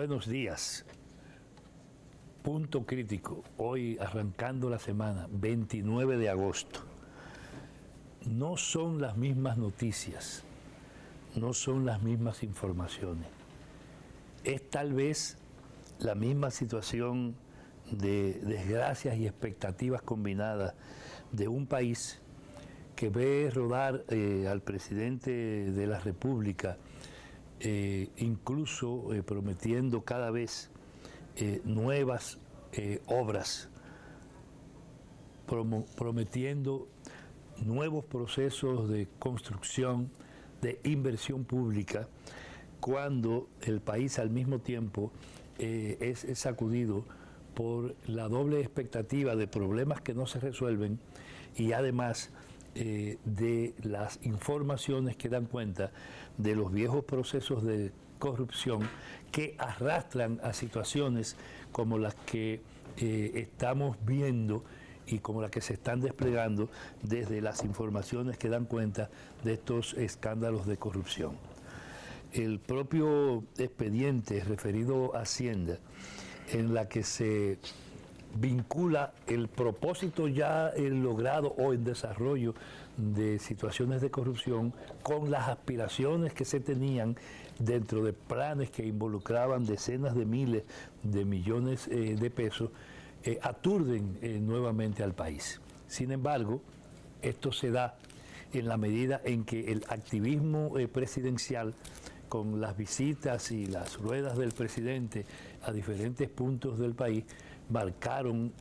buenos días. Punto crítico, hoy arrancando la semana, 29 de agosto. No son las mismas noticias, no son las mismas informaciones. Es tal vez la misma situación de desgracias y expectativas combinadas de un país que ve rodar al presidente de la República, incluso prometiendo cada vez nuevas obras, prometiendo nuevos procesos de construcción, de inversión pública, cuando el país al mismo tiempo es sacudido por la doble expectativa de problemas que no se resuelven y además de las informaciones que dan cuenta de los viejos procesos de corrupción que arrastran a situaciones como las que estamos viendo y como las que se están desplegando desde las informaciones que dan cuenta de estos escándalos de corrupción. El propio expediente referido a Hacienda, en la que se vincula el propósito ya logrado o en desarrollo de situaciones de corrupción con las aspiraciones que se tenían dentro de planes que involucraban decenas de miles de millones de pesos, aturden nuevamente al país. Sin embargo, esto se da en la medida en que el activismo presidencial, con las visitas y las ruedas del presidente a diferentes puntos del país, marcaron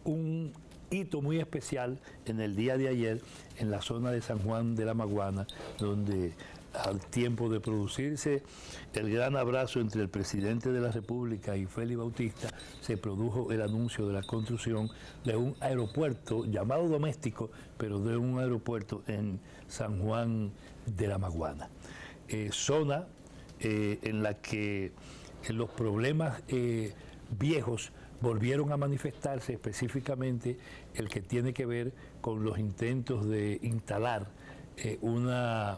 un hito muy especial en el día de ayer en la zona de San Juan de la Maguana, donde al tiempo de producirse el gran abrazo entre el presidente de la República y Félix Bautista, se produjo el anuncio de la construcción de un aeropuerto llamado doméstico, pero de un aeropuerto en San Juan de la Maguana. Zona en la que los problemas viejos volvieron a manifestarse, específicamente el que tiene que ver con los intentos de instalar una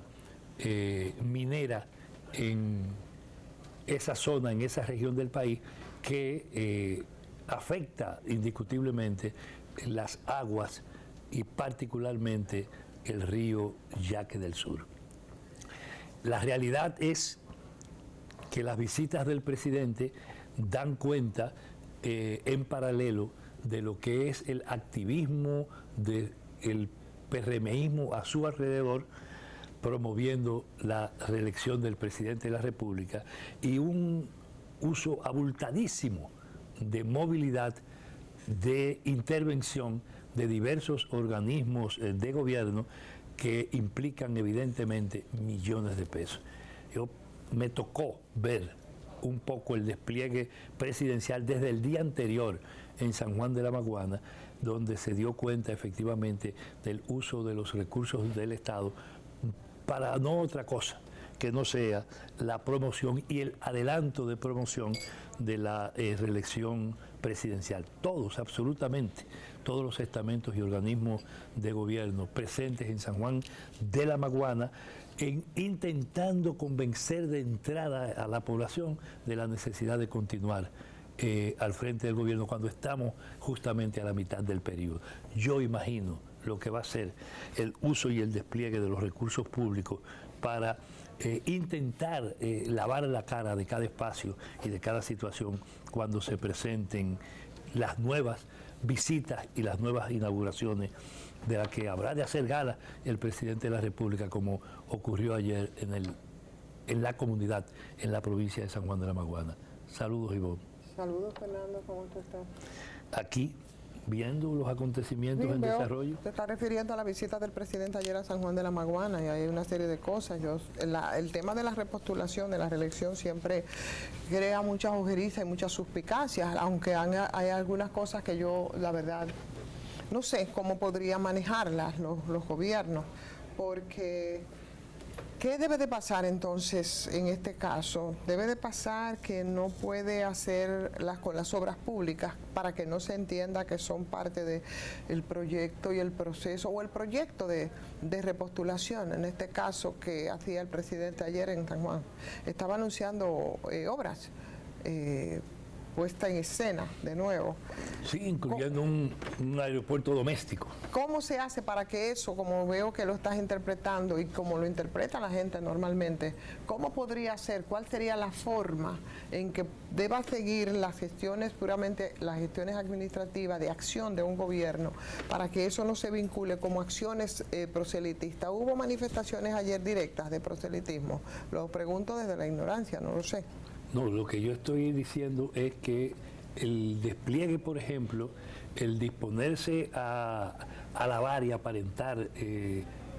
minera en esa zona, en esa región del país, que afecta indiscutiblemente las aguas y particularmente el río Yaque del Sur. La realidad es que las visitas del presidente dan cuenta en paralelo de lo que es el activismo del PRMismo a su alrededor, promoviendo la reelección del presidente de la República y un uso abultadísimo de movilidad, de intervención de diversos organismos de gobierno que implican evidentemente millones de pesos. Me tocó ver un poco el despliegue presidencial desde el día anterior en San Juan de la Maguana, donde se dio cuenta efectivamente del uso de los recursos del Estado para no otra cosa que no sea la promoción y el adelanto de promoción de la reelección presidencial. Todos, absolutamente, todos los estamentos y organismos de gobierno presentes en San Juan de la Maguana, intentando convencer de entrada a la población de la necesidad de continuar al frente del gobierno cuando estamos justamente a la mitad del periodo. Yo imagino lo que va a ser el uso y el despliegue de los recursos públicos para intentar lavar la cara de cada espacio y de cada situación cuando se presenten las nuevas visitas y las nuevas inauguraciones de las que habrá de hacer gala el presidente de la República, como ocurrió ayer en la comunidad, en la provincia de San Juan de la Maguana. Saludos, Ivonne. Saludos, Fernando, ¿cómo tú estás? Aquí, viendo los acontecimientos en desarrollo. Te está refiriendo a la visita del presidente ayer a San Juan de la Maguana y hay una serie de cosas. El tema de la repostulación, de la reelección, siempre crea muchas ojerizas y muchas suspicacias, aunque hay algunas cosas que yo, la verdad, no sé cómo podría manejarlas los gobiernos, porque ¿Qué debe de pasar entonces en este caso? Debe de pasar que no puede hacer con las obras públicas para que no se entienda que son parte del proyecto y el proceso, o el proyecto de repostulación, en este caso que hacía el presidente ayer en San Juan. Estaba anunciando obras, puesta en escena de nuevo. Sí, incluyendo un aeropuerto doméstico. ¿Cómo se hace para que eso, como veo que lo estás interpretando y como lo interpreta la gente normalmente, cómo podría ser, cuál sería la forma en que deba seguir las gestiones, puramente las gestiones administrativas de acción de un gobierno, para que eso no se vincule como acciones proselitistas? Hubo manifestaciones ayer directas de proselitismo, lo pregunto desde la ignorancia, no lo sé. No, lo que yo estoy diciendo es que el despliegue, por ejemplo, el disponerse a alabar y aparentar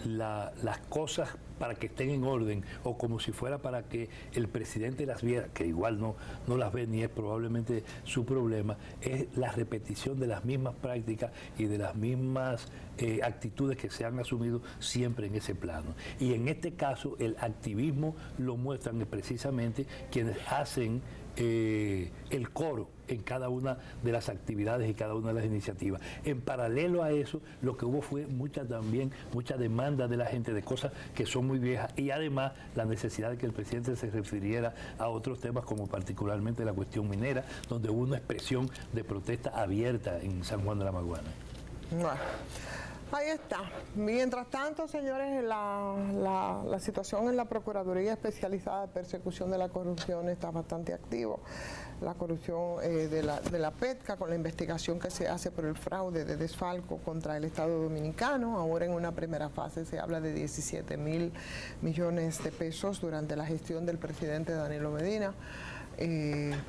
las cosas para que estén en orden, o como si fuera para que el presidente las viera, que igual no las ve ni es probablemente su problema, es la repetición de las mismas prácticas y de las mismas actitudes que se han asumido siempre en ese plano. Y en este caso el activismo lo muestran precisamente quienes hacen el coro en cada una de las actividades y cada una de las iniciativas. En paralelo a eso, lo que hubo fue mucha demanda de la gente de cosas que son muy viejas, y además la necesidad de que el presidente se refiriera a otros temas, como particularmente la cuestión minera, donde hubo una expresión de protesta abierta en San Juan de la Maguana. Bueno, ahí está. Mientras tanto, señores, la situación en la Procuraduría Especializada de Persecución de la Corrupción está bastante activo. La corrupción de la PETCA, con la investigación que se hace por el fraude de desfalco contra el Estado Dominicano. Ahora en una primera fase se habla de 17.000 millones de pesos durante la gestión del presidente Danilo Medina.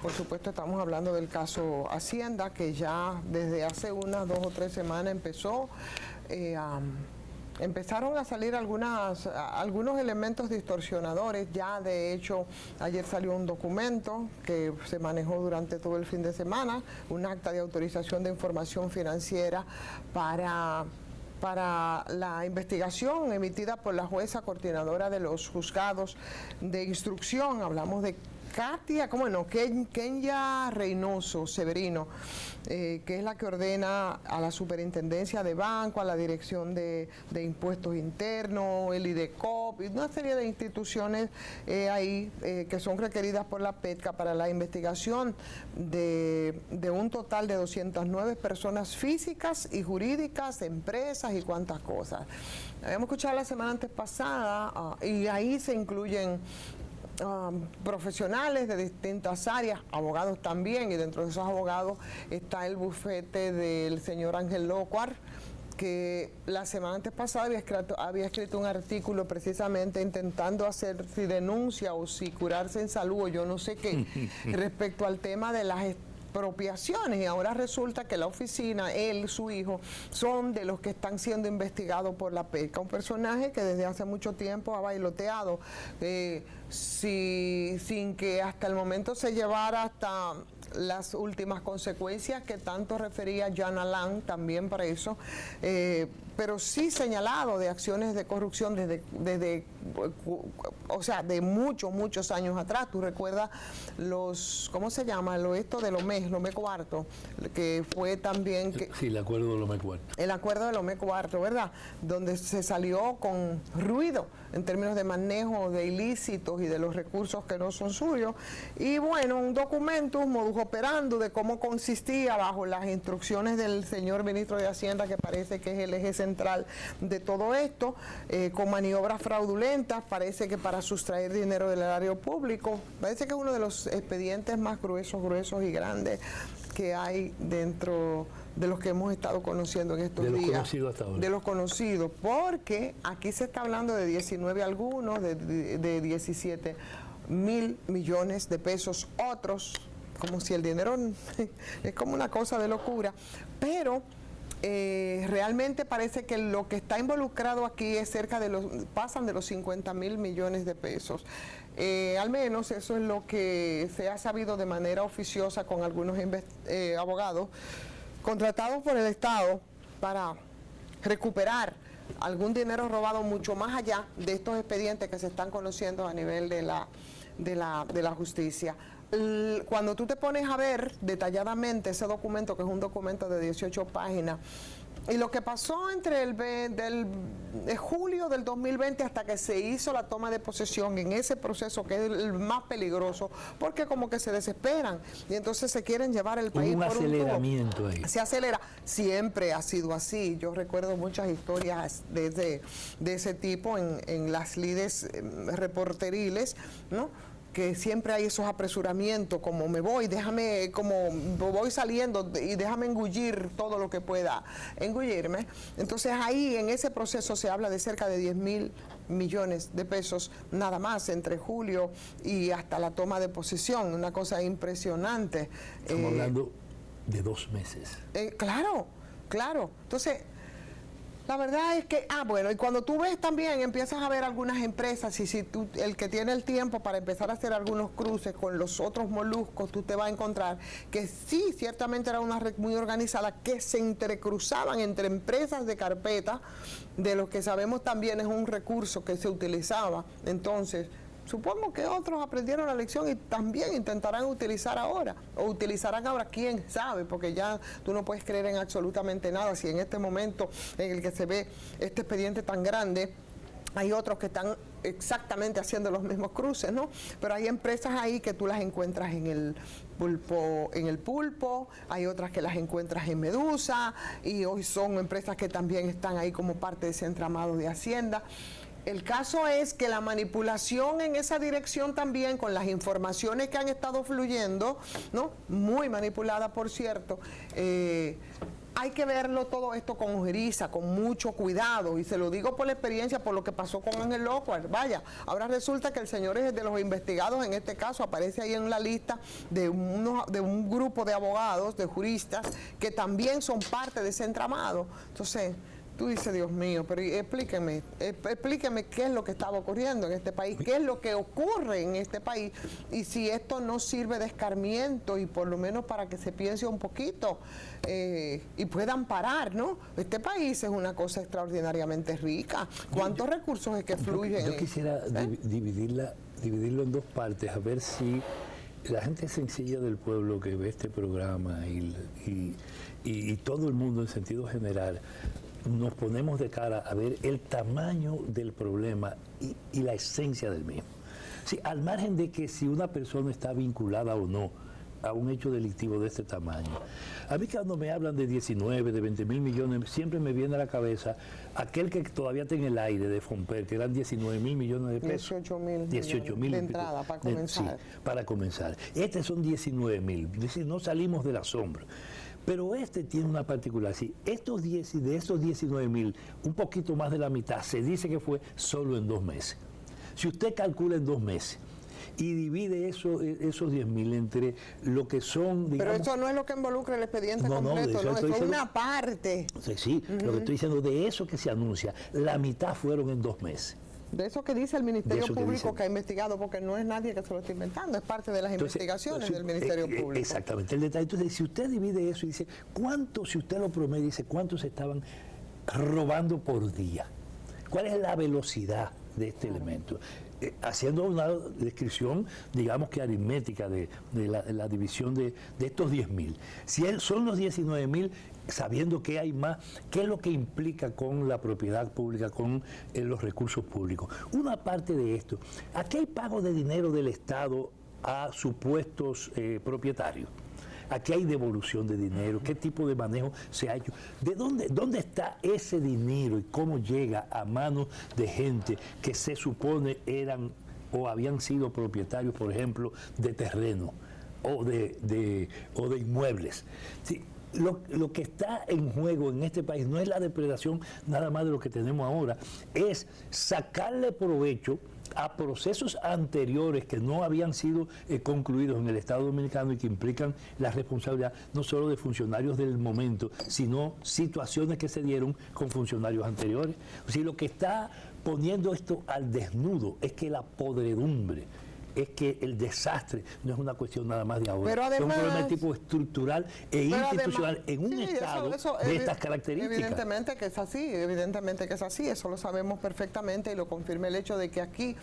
Por supuesto, estamos hablando del caso Hacienda, que ya desde hace unas 2 o 3 semanas empezaron a salir algunos elementos distorsionadores. Ya de hecho ayer salió un documento que se manejó durante todo el fin de semana, un acta de autorización de información financiera para la investigación emitida por la jueza coordinadora de los juzgados de instrucción. Hablamos de Kenya Reynoso Severino, que es la que ordena a la Superintendencia de Banco, a la Dirección de Impuestos Internos, el IDECOP, y una serie de instituciones que son requeridas por la PETCA para la investigación de un total de 209 personas físicas y jurídicas, empresas y cuantas cosas. Habíamos escuchado la semana antes pasada y ahí se incluyen profesionales de distintas áreas, abogados también, y dentro de esos abogados está el del señor Ángel Locuar, que la semana antes pasada había escrito un artículo precisamente intentando hacer si denuncia o si curarse en salud o yo no sé qué, respecto al tema de las expropiaciones, y ahora resulta que la oficina, él, su hijo, son de los que están siendo investigados por la PETCA, un personaje que desde hace mucho tiempo ha bailoteado sin que hasta el momento se llevara hasta las últimas consecuencias que tanto refería Jan Alain, también para eso, pero sí señalado de acciones de corrupción desde de muchos años atrás. Tú recuerdas ¿cómo se llama? Esto de Lomé Cuarto, que fue también... Sí, el acuerdo de Lomé Cuarto. El acuerdo de Lomé Cuarto, ¿verdad? Donde se salió con ruido en términos de manejo de ilícitos y de los recursos que no son suyos. Y bueno, un documento, un modus operandi de cómo consistía bajo las instrucciones del señor ministro de Hacienda, que parece que es el eje central de todo esto, con maniobras fraudulentas, parece que para sustraer dinero del erario público. Parece que es uno de los expedientes más gruesos y grandes que hay dentro de los que hemos estado conociendo en estos días. De los conocidos hasta ahora. De los conocidos, porque aquí se está hablando de 19 algunos, de 17.000 millones de pesos otros, como si el dinero es como una cosa de locura, pero realmente parece que lo que está involucrado aquí es pasan de los 50.000 millones de pesos. Al menos eso es lo que se ha sabido de manera oficiosa con algunos abogados contratados por el Estado para recuperar algún dinero robado mucho más allá de estos expedientes que se están conociendo a nivel de la justicia. Cuando tú te pones a ver detalladamente ese documento, que es un documento de 18 páginas, y lo que pasó entre de julio del 2020 hasta que se hizo la toma de posesión, en ese proceso que es el más peligroso, porque como que se desesperan y entonces se quieren llevar el país por un tubo. aceleramiento ahí. Se acelera. Siempre ha sido así. Yo recuerdo muchas historias de ese tipo en las lides reporteriles, ¿no? Que siempre hay esos apresuramientos, como me voy, como voy saliendo y déjame engullir todo lo que pueda engullirme. Entonces ahí en ese proceso se habla de cerca de 10.000 millones de pesos nada más entre julio y hasta la toma de posesión, una cosa impresionante. Estamos hablando de 2 meses. Claro. Entonces, la verdad es que, bueno, y cuando tú ves también, empiezas a ver algunas empresas, y si tú, el que tiene el tiempo para empezar a hacer algunos cruces con los otros moluscos, tú te vas a encontrar que sí, ciertamente era una red muy organizada, que se entrecruzaban entre empresas de carpeta, de lo que sabemos también es un recurso que se utilizaba. Entonces, supongo que otros aprendieron la lección y también intentarán utilizar ahora, o utilizarán ahora, quién sabe, porque ya tú no puedes creer en absolutamente nada. Si en este momento en el que se ve este expediente tan grande, hay otros que están exactamente haciendo los mismos cruces, ¿no? Pero hay empresas ahí que tú las encuentras en el pulpo, hay otras que las encuentras en Medusa, y hoy son empresas que también están ahí como parte de ese entramado de Hacienda. El caso es que la manipulación en esa dirección también, con las informaciones que han estado fluyendo, ¿no? Muy manipulada, por cierto, hay que verlo todo esto con ojeriza, con mucho cuidado, y se lo digo por la experiencia, por lo que pasó con Ángel Lockhart. Vaya, ahora resulta que el señor es de los investigados, en este caso aparece ahí en la lista de un grupo de abogados, de juristas, que también son parte de ese entramado. Entonces, tú dices, Dios mío, pero explíqueme qué es lo que estaba ocurriendo en este país, qué es lo que ocurre en este país, y si esto no sirve de escarmiento, y por lo menos para que se piense un poquito y puedan parar, ¿no? Este país es una cosa extraordinariamente rica. ¿Cuántos recursos es que fluyen? Yo quisiera dividirlo en 2 partes, a ver si la gente sencilla del pueblo que ve este programa y todo el mundo en sentido general, nos ponemos de cara a ver el tamaño del problema y la esencia del mismo. Sí, al margen de que si una persona está vinculada o no a un hecho delictivo de este tamaño. A mí cuando me hablan de 19, de 20.000 millones, siempre me viene a la cabeza aquel que todavía está en el aire de Fomper, que eran 19.000 millones de pesos. 18.000 de entrada, para comenzar. Sí, para comenzar. Estos son 19.000, es decir, no salimos del asombro. Pero este tiene una particular, sí, de estos 19.000, un poquito más de la mitad, se dice que fue solo en 2 meses. Si usted calcula en 2 meses y divide esos 10.000 entre lo que son, digamos... Pero eso no es lo que involucra el expediente completo, no, eso es una parte. Sí, lo que estoy diciendo, de eso que se anuncia, la mitad fueron en 2 meses. De eso que dice el Ministerio Público que ha investigado, porque no es nadie que se lo está inventando, es parte de las investigaciones del Ministerio Público. Exactamente, el detalle. Entonces, si usted divide eso y dice, ¿cuánto, si usted lo promedia, dice, cuántos se estaban robando por día? ¿Cuál es la velocidad de este elemento? Haciendo una descripción, digamos que aritmética de la división de estos 10.000. Si son los 19.000, sabiendo que hay más, ¿qué es lo que implica con la propiedad pública, con los recursos públicos? Una parte de esto, aquí hay pago de dinero del Estado a supuestos propietarios. Aquí hay devolución de dinero, qué tipo de manejo se ha hecho, de dónde está ese dinero y cómo llega a manos de gente que se supone eran o habían sido propietarios, por ejemplo, de terreno o de inmuebles. Sí, lo que está en juego en este país no es la depredación nada más de lo que tenemos ahora, es sacarle provecho a procesos anteriores que no habían sido concluidos en el Estado Dominicano y que implican la responsabilidad no solo de funcionarios del momento, sino situaciones que se dieron con funcionarios anteriores. O sea, lo que está poniendo esto al desnudo es que la podredumbre es que el desastre no es una cuestión nada más de ahora, pero además, es un problema de tipo estructural e institucional en un estado de estas características. Evidentemente que es así, eso lo sabemos perfectamente y lo confirma el hecho de que aquí,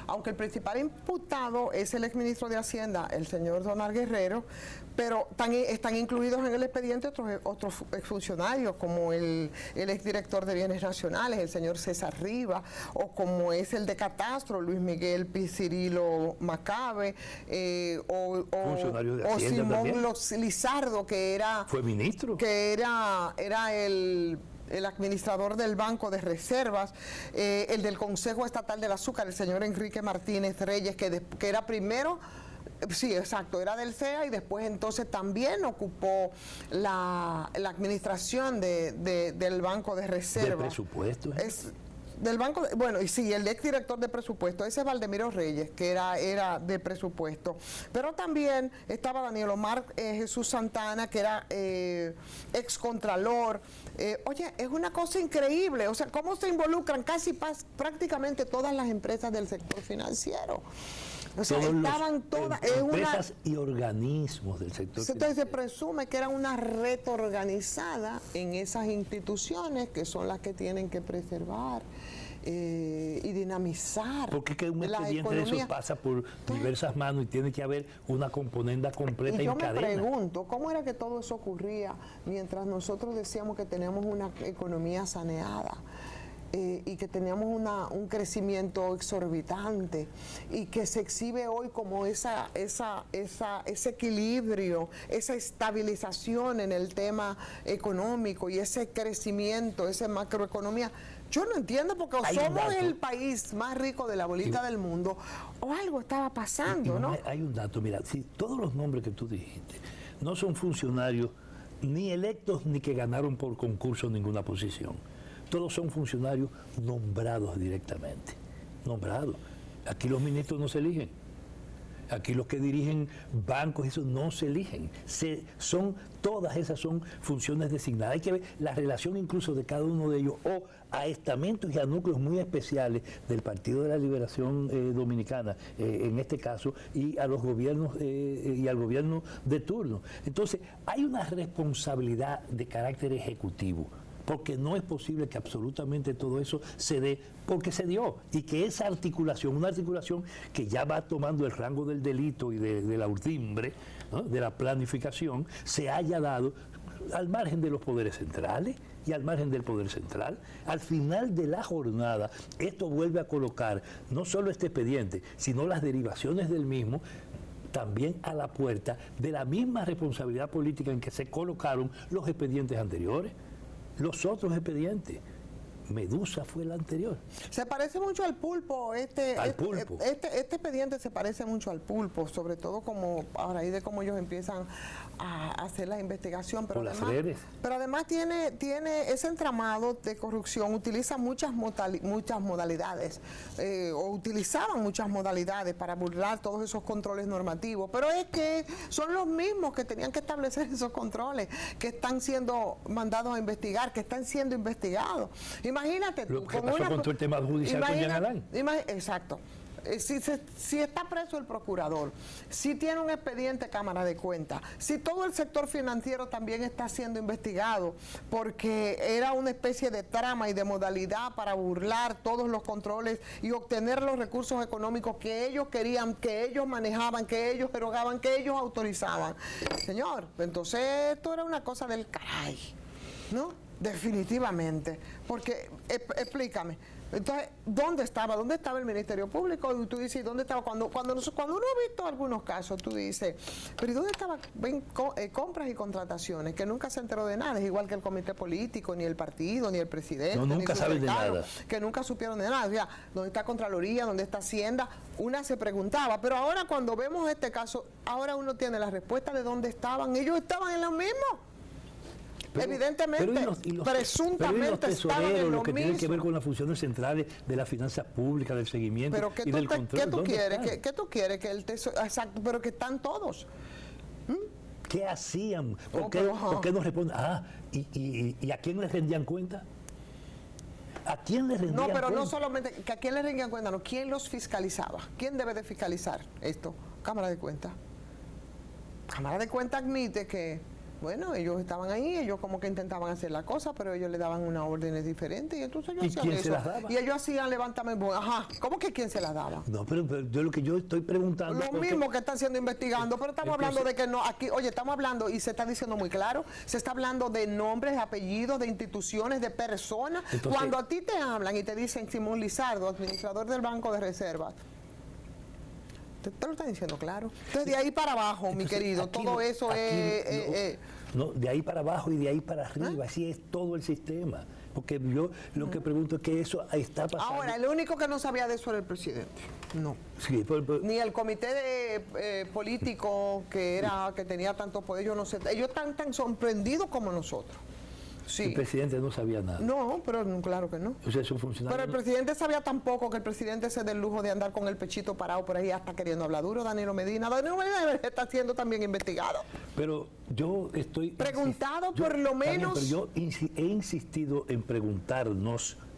aunque el principal imputado es el exministro de Hacienda, el señor Donald Guerrero, pero están incluidos en el expediente otros exfuncionarios, como el exdirector de Bienes Nacionales, el señor César Rivas, o como es el de Catastro, Luis Miguel Picirilo Macabe, o Simón Lizardo, que fue ministro, que era el administrador del Banco de Reservas, el del Consejo Estatal del Azúcar, el señor Enrique Martínez Reyes, que era primero. Sí, exacto, era del CEA y después entonces también ocupó la administración del Banco de Reservas. ¿De presupuesto? Del banco, bueno, y sí, el exdirector de presupuesto, ese es Valdemiro Reyes, que era de presupuesto. Pero también estaba Daniel Omar Jesús Santana, que era excontralor. Oye, es una cosa increíble, o sea, cómo se involucran prácticamente todas las empresas del sector financiero. O sea, estaban todas... empresas y organismos del sector financiero. Entonces se presume que era una red organizada en esas instituciones que son las que tienen que preservar y dinamizar. Porque que un expediente de eso pasa por diversas manos y tiene que haber una componenda completa y en cadena. Yo me pregunto, ¿cómo era que todo eso ocurría mientras nosotros decíamos que teníamos una economía saneada? Y que teníamos un crecimiento exorbitante y que se exhibe hoy como ese equilibrio, esa estabilización en el tema económico y ese crecimiento, esa macroeconomía. Yo no entiendo porque somos el país más rico de la bolita del mundo o algo estaba pasando, ¿no? Hay un dato, mira, si todos los nombres que tú dijiste no son funcionarios ni electos ni que ganaron por concurso en ninguna posición. Todos son funcionarios nombrados directamente, nombrados. Aquí los ministros no se eligen. Aquí los que dirigen bancos, eso no se eligen. Todas esas son funciones designadas. Hay que ver la relación incluso de cada uno de ellos o a estamentos y a núcleos muy especiales del Partido de la Liberación Dominicana, en este caso, y a los gobiernos y al gobierno de turno. Entonces, hay una responsabilidad de carácter ejecutivo, porque no es posible que absolutamente todo eso se dé porque se dio, y que esa articulación, una articulación que ya va tomando el rango del delito y de la urdimbre, ¿no?, de la planificación, se haya dado al margen de los poderes centrales y al margen del poder central. Al final de la jornada, esto vuelve a colocar no solo este expediente, sino las derivaciones del mismo, también a la puerta de la misma responsabilidad política en que se colocaron los expedientes anteriores. Los otros expedientes, Medusa fue el anterior. Se parece mucho al pulpo, este expediente se parece mucho al pulpo, sobre todo como a raíz de cómo ellos empiezan a hacer la investigación, pero además tiene ese entramado de corrupción, utiliza muchas modalidades, o utilizaban muchas modalidades para burlar todos esos controles normativos, pero es que son los mismos que tenían que establecer esos controles, que están siendo mandados a investigar, que están siendo investigados. Imagínate tú, lo que pasó con todo el tema judicial con Jean Alain. Exacto. Si está preso el procurador, si tiene un expediente Cámara de Cuentas, si todo el sector financiero también está siendo investigado porque era una especie de trama y de modalidad para burlar todos los controles y obtener los recursos económicos que ellos querían, que ellos manejaban, que ellos erogaban, que ellos autorizaban. Señor, entonces esto era una cosa del caray, ¿no? Definitivamente, porque explícame. Entonces, ¿dónde estaba el Ministerio Público? Y tú dices, ¿dónde estaba? Cuando uno ha visto algunos casos, tú dices, pero ¿y dónde estaban compras y contrataciones? Que nunca se enteró de nada, es igual que el comité político, ni el partido, ni el presidente. No, nunca saben de nada. Que nunca supieron de nada. O sea, ¿dónde está Contraloría? ¿Dónde está Hacienda? Una se preguntaba, pero ahora cuando vemos este caso, ahora uno tiene la respuesta de dónde estaban. Ellos estaban en lo mismo. Evidentemente, presuntamente estaban en lo que mismo. Tiene que ver con las funciones centrales de las finanzas públicas, del seguimiento y del control. ¿Qué tú quieres? Que el tesoro, exacto, pero que están todos. ¿Qué hacían? ¿Por qué no responden? ¿Y a quién les rendían cuenta? ¿A quién le rendían No, pero cuenta? no solamente, que ¿a quién le rendían cuenta? No, ¿quién los fiscalizaba? ¿Quién debe de fiscalizar esto? Cámara de Cuentas. Cámara de Cuentas admite que, bueno, ellos estaban ahí, ellos como que intentaban hacer la cosa, pero ellos le daban unas órdenes diferentes y entonces ellos ¿Y hacían quién eso. se las daba? Y ellos hacían levántame, ajá, ¿cómo que quién se las daba? No, pero yo lo que yo estoy preguntando... Lo porque- mismo que están siendo investigando, pero estamos hablando de que no, aquí, oye, estamos hablando, y se está diciendo muy claro, se está hablando de nombres, apellidos, de instituciones, de personas. Entonces- Cuando a ti te hablan y te dicen Simón Lizardo, administrador del Banco de Reservas, te lo están diciendo claro. Entonces, de ahí para abajo, mi Entonces, querido, aquí todo no- eso aquí es... no, de ahí para abajo y de ahí para arriba, así es todo el sistema. Porque yo lo que pregunto es que eso está pasando. Ahora, el único que no sabía de eso era el presidente. No. Sí, Ni el comité político que tenía tanto poder, yo no sé. Ellos están tan sorprendidos como nosotros. Sí. el presidente no sabía nada. No, pero claro que no. O sea, eso funcionaba. Pero el presidente sabía tan poco que el presidente se dé el lujo de andar con el pechito parado por ahí hasta queriendo hablar duro. Danilo Medina está siendo también investigado. Pero yo estoy... Preguntado por lo está bien, menos... pero yo he insistido en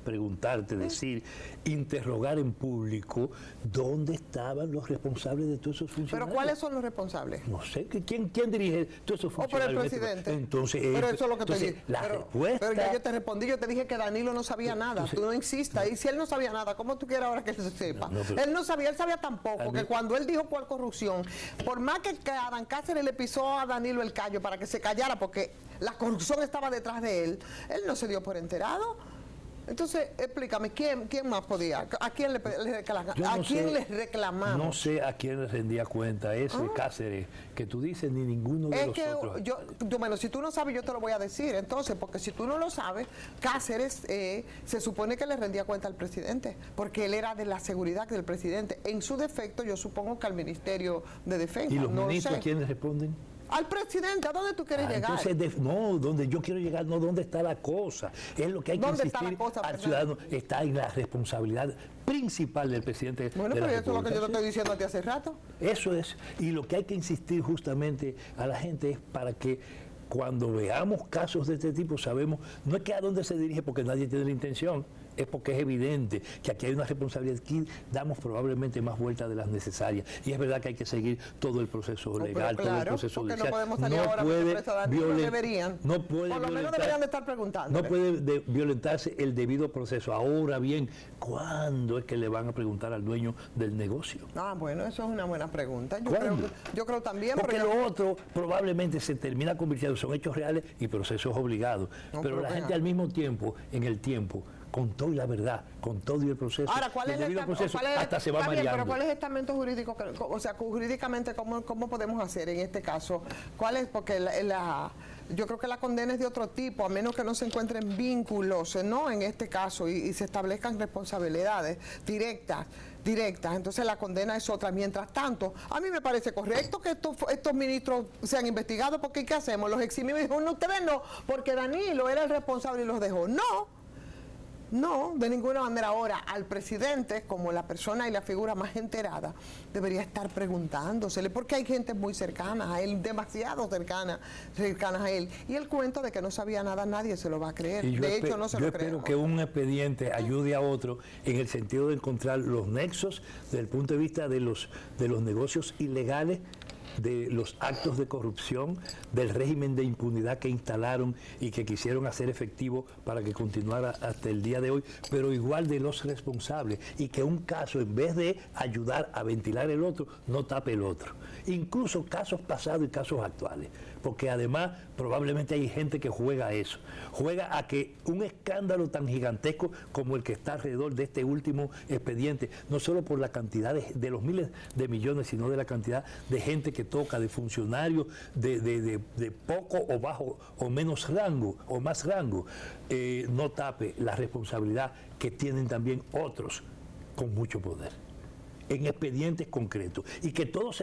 preguntarte, decir, interrogar en público dónde estaban los responsables de todos esos funcionarios. ¿Pero cuáles son los responsables? No sé, ¿quién dirige todos esos O por el funcionarios? presidente. Entonces, pero eso es lo que te dije. la respuesta... Pero ya yo te respondí, yo te dije que Danilo no sabía nada. Entonces, tú no insistas. Y si él no sabía nada, ¿cómo tú quieres ahora que él se sepa? No, pero- Él no sabía, él sabía tampoco que cuando él dijo cuál corrupción, por más que Adán Cáceres le pisó a Danilo el callo para que se callara, porque la corrupción estaba detrás de él, él no se dio por enterado. Entonces, explícame, ¿quién más podía? ¿A quién le Yo no sé, les reclamamos? No sé a quién le rendía cuenta ese Cáceres que tú dices, ni ninguno de Es los que otros. bueno, si tú no sabes, yo te lo voy a decir. Entonces, porque si tú no lo sabes, Cáceres se supone que le rendía cuenta al presidente, porque él era de la seguridad del presidente. En su defecto, yo supongo que al Ministerio de Defensa. ¿Y los no lo ministros sé. a quién le responden? Al presidente, ¿a dónde tú quieres llegar? Entonces, no, donde yo quiero llegar, no dónde está la cosa. Es lo que hay que ¿Dónde está insistir la cosa, al verdad? ciudadano. Está en la responsabilidad principal del presidente Bueno, de la pero eso es lo que yo te República. estoy diciendo a ti hace rato. Eso es. Y lo que hay que insistir justamente a la gente es para que cuando veamos casos de este tipo, sabemos, no es que a dónde se dirige porque nadie tiene la intención, es porque es evidente que aquí hay una responsabilidad, aquí damos probablemente más vueltas de las necesarias. Y es verdad que hay que seguir todo el proceso No, legal, pero todo el claro, proceso porque judicial. no podemos salir ahora puede preso a Danilo, violen- deberían. no puede Por lo menos violentar- deberían de estar preguntando. no puede violentarse el debido proceso. Ahora bien, ¿cuándo es que le van a preguntar al dueño del negocio? Ah, bueno, eso es una buena pregunta. ¿Cuándo? Yo creo también, Porque pero lo otro probablemente se termina convirtiendo, son hechos reales y procesos obligados. No, pero pero la venga. gente al mismo tiempo, en el tiempo, con todo y la verdad, con todo y el proceso, ahora, ¿cuál y es el debido proceso, hasta se va está bien, mareando. pero ¿cuál es el estamento jurídico? O sea, jurídicamente, ¿cómo podemos hacer en este caso? ¿Cuál es? Porque yo creo que la condena es de otro tipo, a menos que no se encuentren vínculos, ¿no? En este caso, y se establezcan responsabilidades directas. Entonces la condena es otra. Mientras tanto, a mí me parece correcto que estos ministros sean investigados, porque ¿qué hacemos? Los eximimos y dicen, no, ustedes no, porque Danilo era el responsable y los dejó. No, de ninguna manera. Ahora, al presidente, como la persona y la figura más enterada, debería estar preguntándosele, porque hay gente muy cercana a él, demasiado cercanas a él. Y el cuento de que no sabía nada, nadie se lo va a creer. Y De hecho, no se yo lo espero creemos. que un expediente ayude a otro en el sentido de encontrar los nexos desde el punto de vista de los negocios ilegales, de los actos de corrupción, del régimen de impunidad que instalaron y que quisieron hacer efectivo para que continuara hasta el día de hoy, pero igual de los responsables, y que un caso, en vez de ayudar a ventilar el otro, no tape el otro. Incluso casos pasados y casos actuales, porque además probablemente hay gente que juega a eso, juega a que un escándalo tan gigantesco como el que está alrededor de este último expediente, no solo por la cantidad de los miles de millones, sino de la cantidad de gente que toca, de funcionarios de poco o bajo o menos rango o más rango, no tape la responsabilidad que tienen también otros con mucho poder en expedientes concretos, y que todos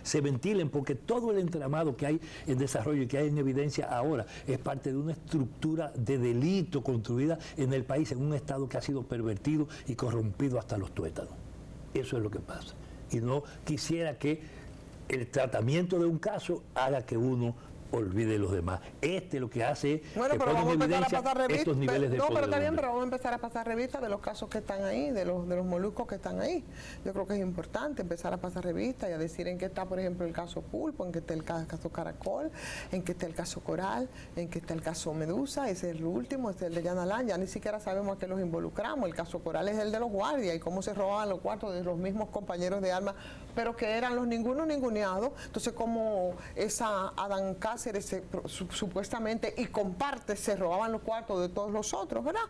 se ventilen, porque todo el entramado que hay en desarrollo y que hay en evidencia ahora es parte de una estructura de delito construida en el país, en un Estado que ha sido pervertido y corrompido hasta los tuétanos. Eso es lo que pasa. Y no quisiera que el tratamiento de un caso haga que uno olvide los demás. Lo que hace es bueno, que pero pone vamos en a empezar a evidencia pasar revistas. estos niveles de No, pero está bien, podredumbre. pero vamos a empezar a pasar revistas de los casos que están ahí, de los moluscos que están ahí. Yo creo que es importante empezar a pasar revistas y a decir en qué está, por ejemplo, el caso Pulpo, en qué está el caso Caracol, en qué está el caso Coral, en qué está el caso Medusa, ese es el último, ese es el de Yanalán, ya ni siquiera sabemos a qué los involucramos. El caso Coral es el de los guardias y cómo se robaban los cuartos de los mismos compañeros de armas, pero que eran los ninguneados. Entonces, como esa Adán Cáceres supuestamente y comparte se robaban los cuartos de todos los otros, ¿verdad?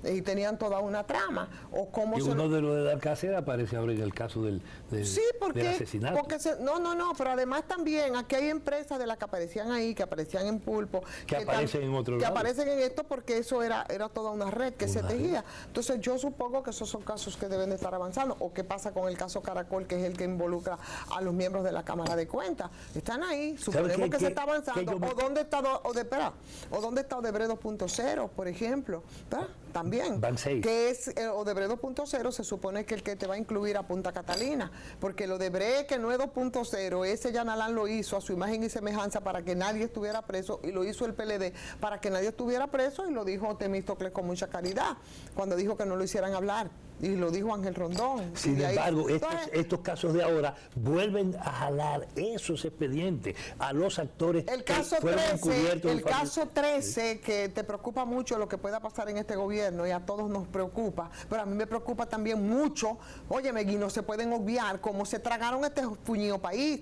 Y tenían toda una trama. O cómo y uno de los de Adán Cáceres aparece ahora en el caso del asesinato. Porque no, pero además también aquí hay empresas de las que aparecían ahí, que aparecían en Pulpo, que aparecen en otro lado. Que aparecen en esto porque eso era toda una red que se tejía. Entonces yo supongo que esos son casos que deben de estar avanzando. O qué pasa con el caso Caracol, que es el que involucra a los miembros de la Cámara de Cuentas. Están ahí, suponemos que se está avanzando. O dónde está Odebrecht 2.0, por ejemplo, ¿verdad? También. Van 6. Que es Odebrecht 2.0, se supone que el que te va a incluir a Punta Catalina, porque el Odebrecht que no es 2.0, ese Yanalán lo hizo a su imagen y semejanza para que nadie estuviera preso, y lo hizo el PLD para que nadie estuviera preso, y lo dijo Temístocles con mucha caridad, cuando dijo que no lo hicieran hablar. Y lo dijo Ángel Rondón. Sin embargo, estos casos de ahora vuelven a jalar esos expedientes a los actores el caso que fueron 13, encubiertos. El caso 13, que te preocupa mucho lo que pueda pasar en este gobierno, y a todos nos preocupa, pero a mí me preocupa también mucho, óyeme, y no se pueden obviar cómo se tragaron este puñido país.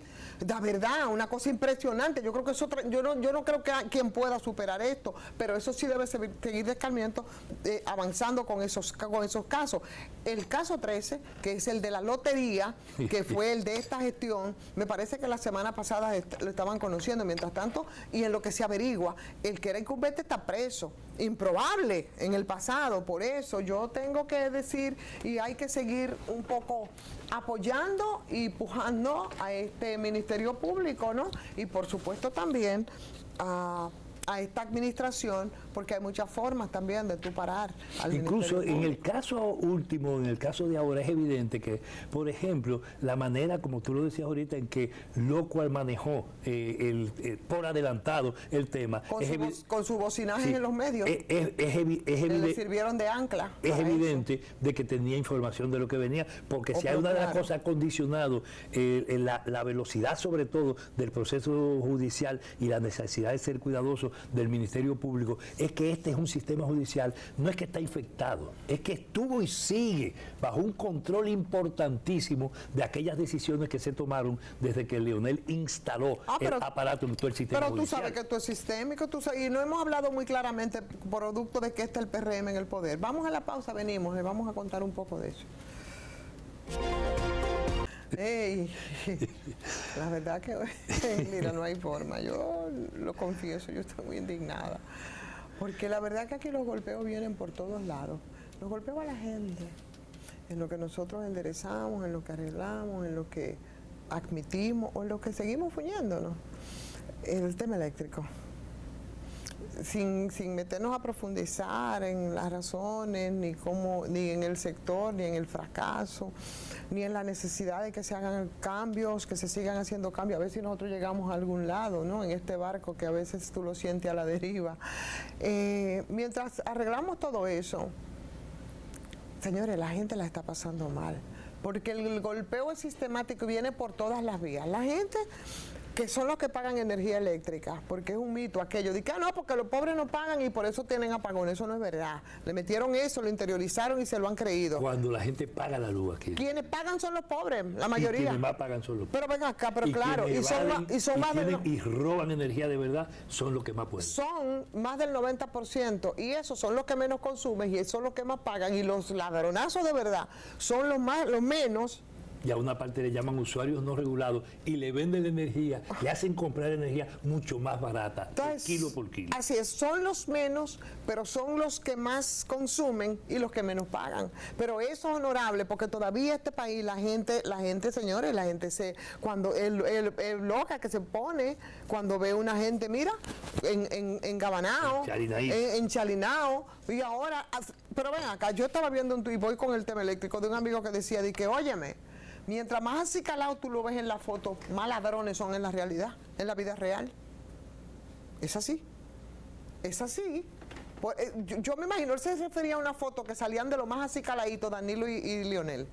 La verdad, una cosa impresionante. Yo creo que eso, yo no creo que quien pueda superar esto, pero eso sí debe seguir de escarmiento, avanzando con esos casos. El caso 13, que es el de la lotería, que fue el de esta gestión, me parece que la semana pasada lo estaban conociendo. Mientras tanto, y en lo que se averigua, el que era incumbente está preso. Improbable en el pasado. Por eso yo tengo que decir, y hay que seguir un poco apoyando y pujando a este Ministerio Público, ¿no? Y por supuesto también a esta administración, porque hay muchas formas también de tú parar al incluso en el caso último, en el caso de ahora, es evidente que, por ejemplo, la manera, como tú lo decías ahorita, en que Locual manejó por adelantado el tema. Con su bocinaje en los medios. Le sirvieron de ancla. Es evidente de que tenía información de lo que venía, porque si hay una de las cosas que ha condicionado la velocidad, sobre todo, del proceso judicial y la necesidad de ser cuidadoso del Ministerio Público, es que este es un sistema judicial, no es que está infectado, es que estuvo y sigue bajo un control importantísimo de aquellas decisiones que se tomaron desde que Leonel instaló el aparato en todo el sistema judicial. Pero tú sabes que esto es sistémico, y no hemos hablado muy claramente producto de que está el PRM en el poder. Vamos a la pausa, venimos, le vamos a contar un poco de eso. Ey, la verdad que, mira, no hay forma, yo lo confieso, yo estoy muy indignada, porque la verdad que aquí los golpeos vienen por todos lados, los golpeos a la gente, en lo que nosotros enderezamos, en lo que arreglamos, en lo que admitimos o en lo que seguimos fuñéndonos. El tema eléctrico. Sin meternos a profundizar en las razones, ni en el sector, ni en el fracaso, ni en la necesidad de que se hagan cambios, que se sigan haciendo cambios. A ver si nosotros llegamos a algún lado, ¿no? En este barco que a veces tú lo sientes a la deriva. Mientras arreglamos todo eso, señores, la gente la está pasando mal, porque el golpeo es sistemático y viene por todas las vías. La gente, que son los que pagan energía eléctrica, porque es un mito aquello de que no, porque los pobres no pagan y por eso tienen apagones. Eso no es verdad. Le metieron eso, lo interiorizaron y se lo han creído. Cuando la gente paga la luz aquí. Quienes pagan son los pobres, la mayoría. Y quienes más pagan son los pobres. Pero ven acá, pero claro, y roban energía de verdad, son los que más pueden. Son más del 90%, y esos son los que menos consumen y esos son los que más pagan, y los ladronazos de verdad son los menos. Y a una parte le llaman usuarios no regulados y le venden la energía, le hacen comprar energía mucho más barata, kilo por kilo. Así es, son los menos, pero son los que más consumen y los que menos pagan. Pero eso es honorable, porque todavía este país, la gente, señores, la gente cuando el loca que se pone, cuando ve una gente, mira, en Gabanao, en Chalinao, y ahora, pero ven acá, yo estaba viendo un tuit, voy con el tema eléctrico, de un amigo que decía, óyeme, mientras más acicalado tú lo ves en la foto, más ladrones son en la realidad, en la vida real. Es así. Es así. Yo me imagino, él se refería a una foto que salían de lo más así caladito, Danilo y Lionel.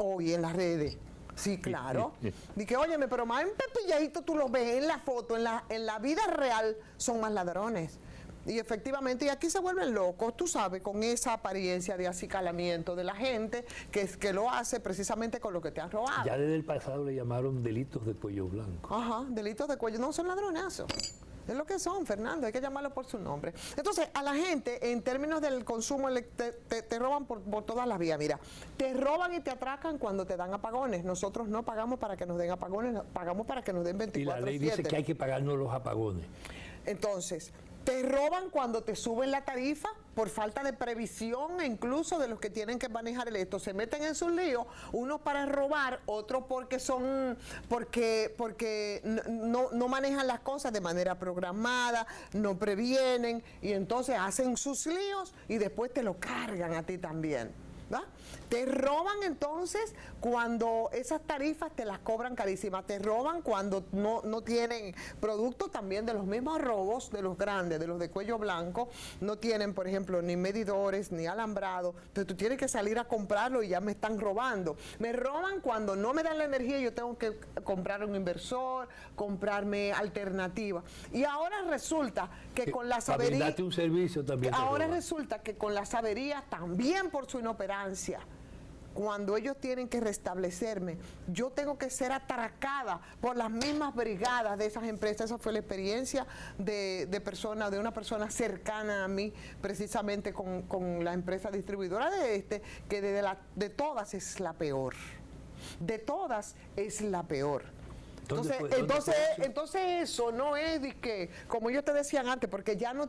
Hoy en las redes. Sí, claro. Dije, óyeme, pero más empepilladito tú los ves en la foto, en la vida real son más ladrones. Y efectivamente, y aquí se vuelven locos, tú sabes, con esa apariencia de acicalamiento de la gente que lo hace precisamente con lo que te han robado. Ya desde el pasado le llamaron delitos de cuello blanco. Ajá, delitos de cuello, no son ladronazos. Es lo que son, Fernando, hay que llamarlo por su nombre. Entonces, a la gente, en términos del consumo, te roban por todas las vías. Mira, te roban y te atracan cuando te dan apagones. Nosotros no pagamos para que nos den apagones, pagamos para que nos den 24/7. Y la ley dice que hay que pagarnos los apagones. Entonces, te roban cuando te suben la tarifa por falta de previsión, e incluso de los que tienen que manejar esto. Se meten en sus líos, unos para robar, otros porque no manejan las cosas de manera programada, no previenen, y entonces hacen sus líos y después te lo cargan a ti también. ¿Va? Te roban entonces cuando esas tarifas te las cobran carísimas, te roban cuando no tienen productos también de los mismos robos, de los grandes, de los de cuello blanco, no tienen, por ejemplo, ni medidores, ni alambrado, entonces tú tienes que salir a comprarlo y ya me están robando. Me roban cuando no me dan la energía y yo tengo que comprar un inversor, comprarme alternativas. Y ahora resulta que con las averías... Date un servicio también. Ahora resulta que con las averías, también por su inoperancia, cuando ellos tienen que restablecerme, yo tengo que ser atracada por las mismas brigadas de esas empresas. Esa fue la experiencia de una persona cercana a mí, precisamente con la empresa distribuidora que de todas es la peor. De todas es la peor. Entonces eso no es de que, como ellos te decían antes, porque ya no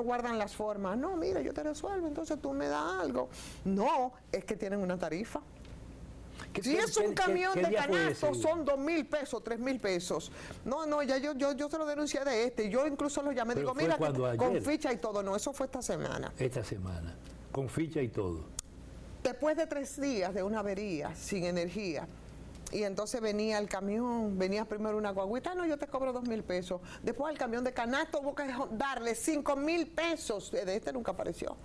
guardan las formas. No, mira, yo te resuelvo, entonces tú me das algo. No, es que tienen una tarifa. Si es un camión de canasto, son 2,000 pesos, 3,000 pesos. No, ya yo se lo denuncié de Yo incluso lo llamé, digo, mira, con ficha y todo. No, eso fue esta semana. Esta semana, con ficha y todo. Después de 3 días de una avería, sin energía, y entonces venía el camión, venía primero una guaguita, no, yo te cobro 2,000 pesos. Después el camión de canasto hubo que darle 5,000 pesos. De nunca apareció.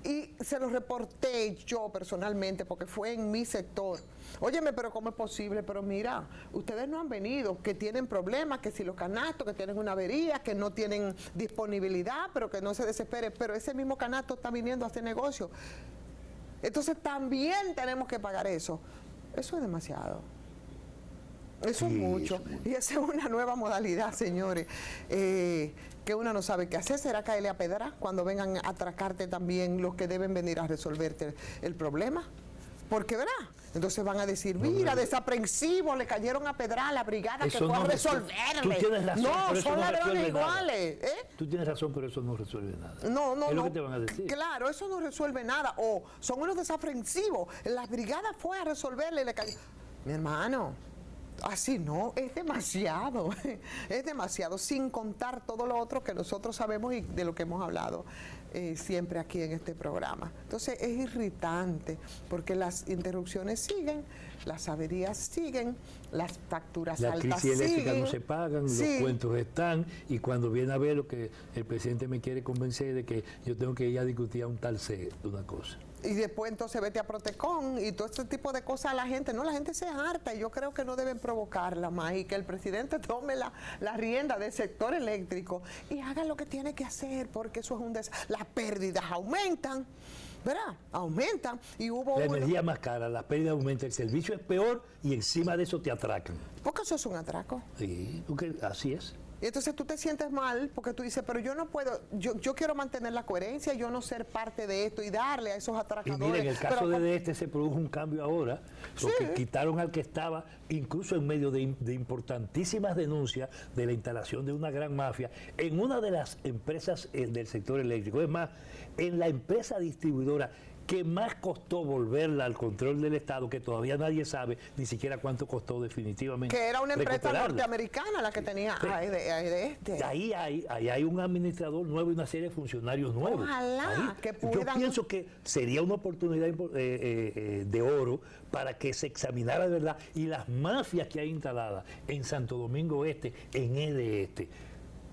Y se lo reporté yo personalmente porque fue en mi sector. Óyeme, pero ¿cómo es posible? Pero mira, ustedes no han venido, que tienen problemas, que si los canastos, que tienen una avería, que no tienen disponibilidad, pero que no se desespere. Pero ese mismo canasto está viniendo a hacer negocio. Entonces también tenemos que pagar eso. Eso es demasiado. Eso es mucho. Y esa es una nueva modalidad, señores, que uno no sabe qué hacer. ¿Será caerle a pedra cuando vengan a atracarte también los que deben venir a resolverte el problema? Porque, ¿verdad? Entonces van a decir, mira, desaprensivo, le cayeron a pedra a la brigada que fue a resolverle. Tú tienes razón, no, son ladrones iguales. Tú tienes razón, pero eso no resuelve nada. No. Es lo que te van a decir. Claro, eso no resuelve nada. O son unos desaprensivos. La brigada fue a resolverle y le cayó. Mi hermano, así no, es demasiado. Es demasiado, sin contar todo lo otro que nosotros sabemos y de lo que hemos hablado siempre aquí en este programa. Entonces es irritante porque las interrupciones siguen, las averías siguen, las facturas altas siguen. La crisis eléctrica no se pagan, los cuentos están, y cuando viene a ver lo que el presidente me quiere convencer de que yo tengo que ir a discutir a un tal C, una cosa. Y después entonces vete a Protecon y todo este tipo de cosas a la gente. No, la gente se harta y yo creo que no deben provocarla más y que el presidente tome la rienda del sector eléctrico y haga lo que tiene que hacer, porque eso es las pérdidas aumentan, ¿verdad? Aumentan y hubo... La energía más cara, las pérdidas aumentan, el servicio es peor y encima de eso te atracan. Porque eso es un atraco. Sí, porque así es. Y entonces tú te sientes mal porque tú dices, pero yo no puedo, yo quiero mantener la coherencia, yo no ser parte de esto y darle a esos atracadores. Y mira, en el caso de se produjo un cambio ahora, porque quitaron al que estaba, incluso en medio de importantísimas denuncias de la instalación de una gran mafia, en una de las empresas del sector eléctrico. Es más, en la empresa distribuidora que más costó volverla al control del Estado, que todavía nadie sabe ni siquiera cuánto costó definitivamente. Que era una empresa norteamericana la que tenía Ahí hay un administrador nuevo y una serie de funcionarios nuevos. Ojalá que puedan... Yo pienso que sería una oportunidad de oro para que se examinara de verdad, y las mafias que hay instaladas en Santo Domingo Este, en EDE Este.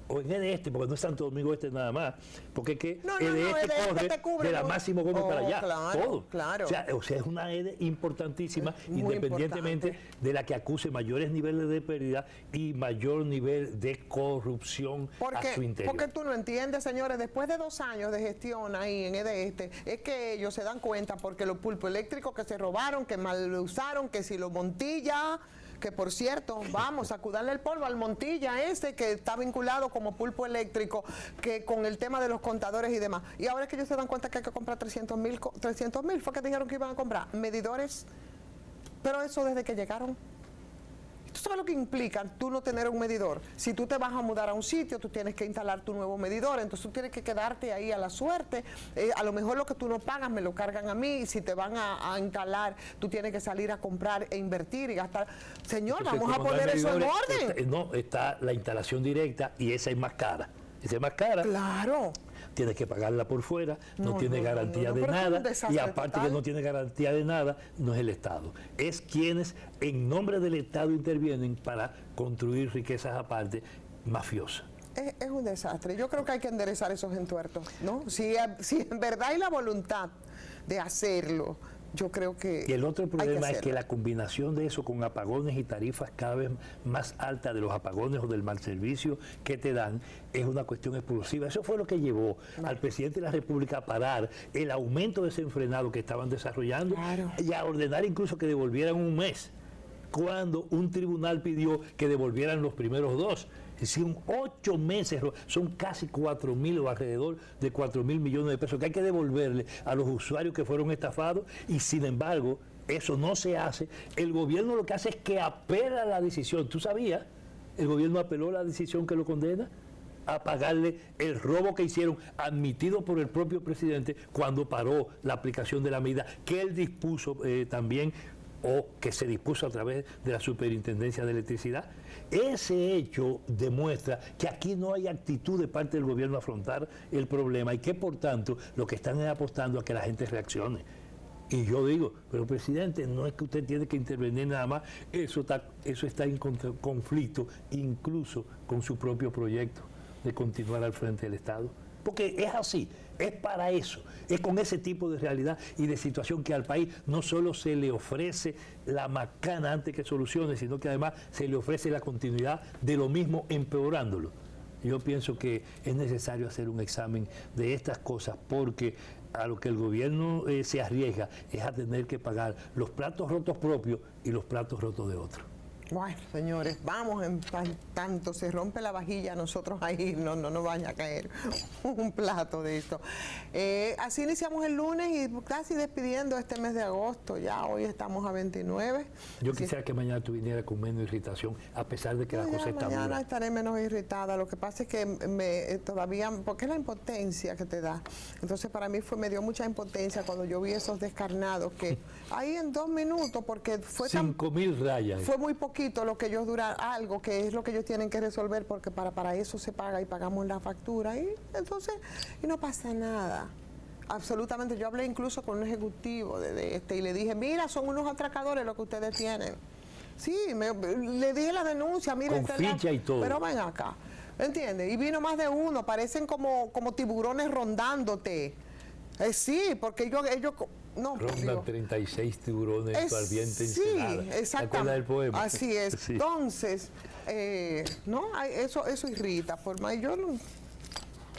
o en EDE, porque no es Santo Domingo Este nada más, porque es que EDE corre de la Máximo Gómez para allá, todo. Claro. O sea, es una EDE importantísima, independientemente de la que acuse mayores niveles de pérdida y mayor nivel de corrupción a su interior. Porque tú no entiendes, señores, después de 2 años de gestión ahí en EDE, es que ellos se dan cuenta porque los pulpos eléctricos que se robaron, que mal lo usaron, que si lo Montilla, que por cierto, vamos a sacudarle el polvo al Montilla ese que está vinculado como pulpo eléctrico, que con el tema de los contadores y demás. Y ahora es que ellos se dan cuenta que hay que comprar 300.000, fue que dijeron que iban a comprar medidores, pero eso desde que llegaron. ¿Tú sabes lo que implica tú no tener un medidor? Si tú te vas a mudar a un sitio, tú tienes que instalar tu nuevo medidor, entonces tú tienes que quedarte ahí a la suerte. A lo mejor lo que tú no pagas me lo cargan a mí, y si te van a instalar, tú tienes que salir a comprar e invertir y gastar. Señor, entonces, vamos a poner eso en orden. Está la instalación directa y esa es más cara. Esa es más cara. Claro. Tienes que pagarla por fuera, no tiene garantía de nada, y aparte total. Que no tiene garantía de nada, no es el Estado. Es quienes en nombre del Estado intervienen para construir riquezas aparte mafiosas. Es un desastre. Yo creo que hay que enderezar esos entuertos, ¿no? Si en verdad hay la voluntad de hacerlo, yo creo que... Y el otro problema es que la combinación de eso con apagones y tarifas cada vez más altas de los apagones o del mal servicio que te dan es una cuestión explosiva. Eso fue lo que llevó al presidente de la República a parar el aumento desenfrenado que estaban desarrollando y a ordenar incluso que devolvieran un mes, cuando un tribunal pidió que devolvieran los primeros 2. Es decir, 8 meses, son casi 4.000 o alrededor de 4.000 millones de pesos que hay que devolverle a los usuarios que fueron estafados, y sin embargo, eso no se hace. El gobierno lo que hace es que apela la decisión. ¿Tú sabías? El gobierno apeló la decisión que lo condena a pagarle el robo que hicieron, admitido por el propio presidente cuando paró la aplicación de la medida que él dispuso también, o que se dispuso a través de la Superintendencia de Electricidad. Ese hecho demuestra que aquí no hay actitud de parte del gobierno a afrontar el problema y que por tanto lo que están es apostando a que la gente reaccione. Y yo digo, pero presidente, no es que usted tiene que intervenir nada más, eso está en conflicto incluso con su propio proyecto de continuar al frente del Estado. Porque es así, es para eso, es con ese tipo de realidad y de situación que al país no solo se le ofrece la macana antes que solucione, sino que además se le ofrece la continuidad de lo mismo empeorándolo. Yo pienso que es necesario hacer un examen de estas cosas, porque a lo que el gobierno se arriesga es a tener que pagar los platos rotos propios y los platos rotos de otros. Bueno, señores, vamos, en tanto se rompe la vajilla, nosotros ahí no nos vaya a caer un plato de esto. Así iniciamos el lunes y casi despidiendo este mes de agosto, ya hoy estamos a 29. Yo quisiera que mañana tú vinieras con menos irritación, a pesar de que la cosa está mañana dura. Estaré menos irritada, lo que pasa es que todavía, porque es la impotencia que te da. Entonces para mí me dio mucha impotencia cuando yo vi esos descarnados que ahí en 2 minutos, porque fue 5.000 rayas. Fue muy poquito lo que ellos duran, algo que es lo que ellos tienen que resolver, porque para eso se paga y pagamos la factura y entonces y no pasa nada. Absolutamente. Yo hablé incluso con un ejecutivo y le dije, mira, son unos atracadores lo que ustedes tienen. Sí, le dije la denuncia, mira, con ficha y todo. Pero ven acá, ¿entiendes? Y vino más de uno, parecen como tiburones rondándote. Sí, porque ellos no, rondan 36 tiburones al viento encelada. Sí, exactamente. Del poema? Así es. Sí. Entonces, no, eso irrita.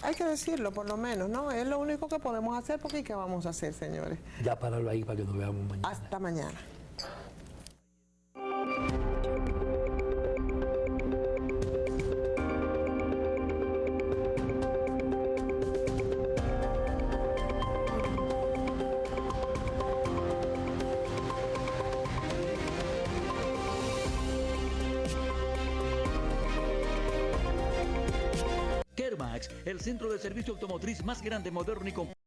Hay que decirlo por lo menos, ¿no? Es lo único que podemos hacer, porque ¿qué vamos a hacer, señores? Ya pararlo ahí para que nos veamos mañana. Hasta mañana. Kermax, el centro de servicio automotriz más grande, moderno y completo.